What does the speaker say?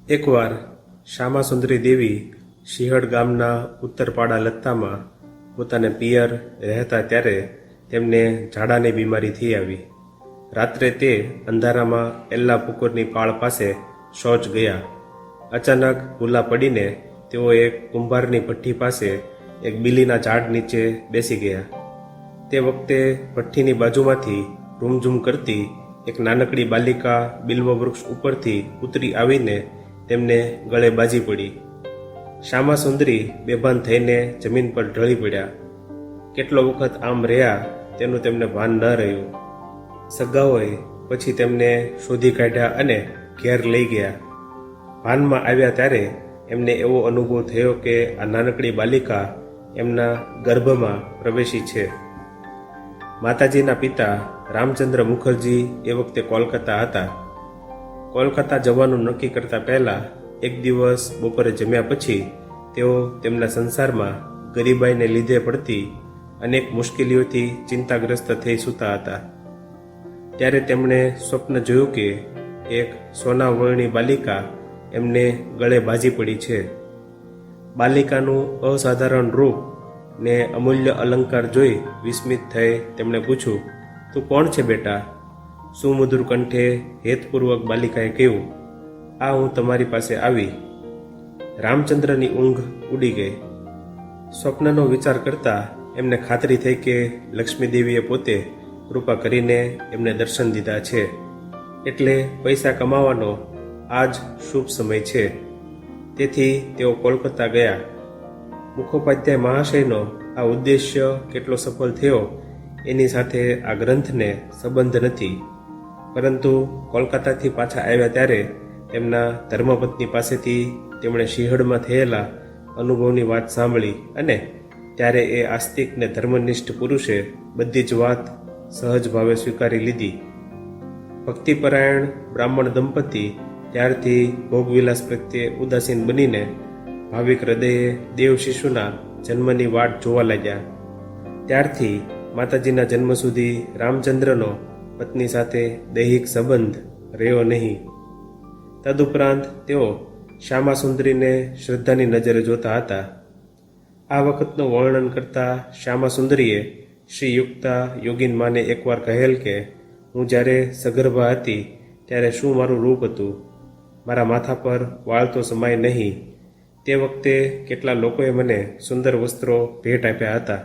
એકવાર શ્યામાસુંદરી દેવી શિહળ ગામના ઉત્તરપાડા લત્તામાં પોતાને પિયર રહેતા ત્યારે તેમને ઝાડાની બીમારી થઈ આવી. રાત્રે તે અંધારામાં એલ્લા પુકુરની પાળ પાસે શૌચ ગયા. અચાનક ભૂલા પડીને તેઓ એક કુંભારની ભઠ્ઠી પાસે એક બીલીના ઝાડ નીચે બેસી ગયા. તે વખતે ભઠ્ઠીની બાજુમાંથી રૂમઝૂમ કરતી એક નાનકડી બાલિકા બિલ્વ વૃક્ષ ઉપરથી ઉતરી આવીને તેમને ગળે બાજી પડી. શ્યામાસુંદરી બેભાન થઈને જમીન પર ઢળી પડ્યા. કેટલો વખત આમ રહ્યા તેનું તેમને ભાન ન રહ્યું. સગાઓએ પછી તેમને શોધી કાઢ્યા અને ઘેર લઈ ગયા. ભાનમાં આવ્યા ત્યારે એમને એવો અનુભવ થયો કે આ નાનકડી બાલિકા એમના ગર્ભમાં પ્રવેશી છે. માતાજીના પિતા રામચંદ્ર મુખર્જી એ વખતે કોલકાતા હતા. કોલકાતા જવાનું નક્કી કરતા પહેલા એક દિવસ બપોરે જમ્યા પછી તેઓ તેમના સંસારમાં ગરીબાઈને લીધે પડતી અનેક મુશ્કેલીઓથી ચિંતાગ્રસ્ત થઈ સૂતા હતા. ત્યારે તેમણે સ્વપ્ન જોયું કે એક સોના વર્ણી બાલિકા એમને ગળે બાજી પડી છે. બાલિકાનું અસાધારણ રૂપ ને અમૂલ્ય અલંકાર જોઈ વિસ્મિત થઈ તેમણે પૂછ્યું, તું કોણ છે બેટા? સુમધુર કંઠે હેતપૂર્વક બાલિકાએ કહ્યું, આ હું તમારી પાસે આવી. રામચંદ્રની ઊંઘ ઉડી ગઈ. સ્વપ્નનો વિચાર કરતા એમને ખાતરી થઈ કે લક્ષ્મીદેવીએ પોતે કૃપા કરીને એમને દર્શન દીધા છે, એટલે પૈસા કમાવાનો આ જ શુભ સમય છે. તેથી તેઓ કોલકાતા ગયા. મુખોપાધ્યાય મહાશયનો આ ઉદ્દેશ્ય કેટલો સફળ થયો એની સાથે આ ગ્રંથને સંબંધ નથી, પરંતુ કોલકાતાથી પાછા આવ્યા ત્યારે તેમના ધર્મપત્ની પાસેથી તેમણે શિહળમાં થયેલા અનુભવની વાત સાંભળી અને ત્યારે એ આસ્તિક ને ધર્મનિષ્ઠ પુરુષે બધી જ વાત સહજ ભાવે સ્વીકારી લીધી. ભક્તિપરાયણ બ્રાહ્મણ દંપતી ત્યારથી ભોગવિલાસ પ્રત્યે ઉદાસીન બનીને ભાવિક હૃદયે દેવ શિશુના જન્મની વાટ જોવા લાગ્યા. ત્યારથી માતાજીના જન્મ સુધી રામચંદ્રનો પત્ની સાથે દૈહિક સંબંધ રહ્યો નહીં. તદુપરાંત તેઓ શ્યામાસુંદરીને શ્રદ્ધાની નજરે જોતા હતા. આ વખતનું વર્ણન કરતા શ્યામાસુંદરીએ શ્રી યુક્તા યોગીન માને એકવાર કહેલ કે હું જ્યારે સગર્ભા હતી ત્યારે શું મારું રૂપ હતું, મારા માથા પર વાળ તો સમાય નહીં. તે વખતે કેટલા લોકોએ મને સુંદર વસ્ત્રો ભેટ આપ્યા હતા.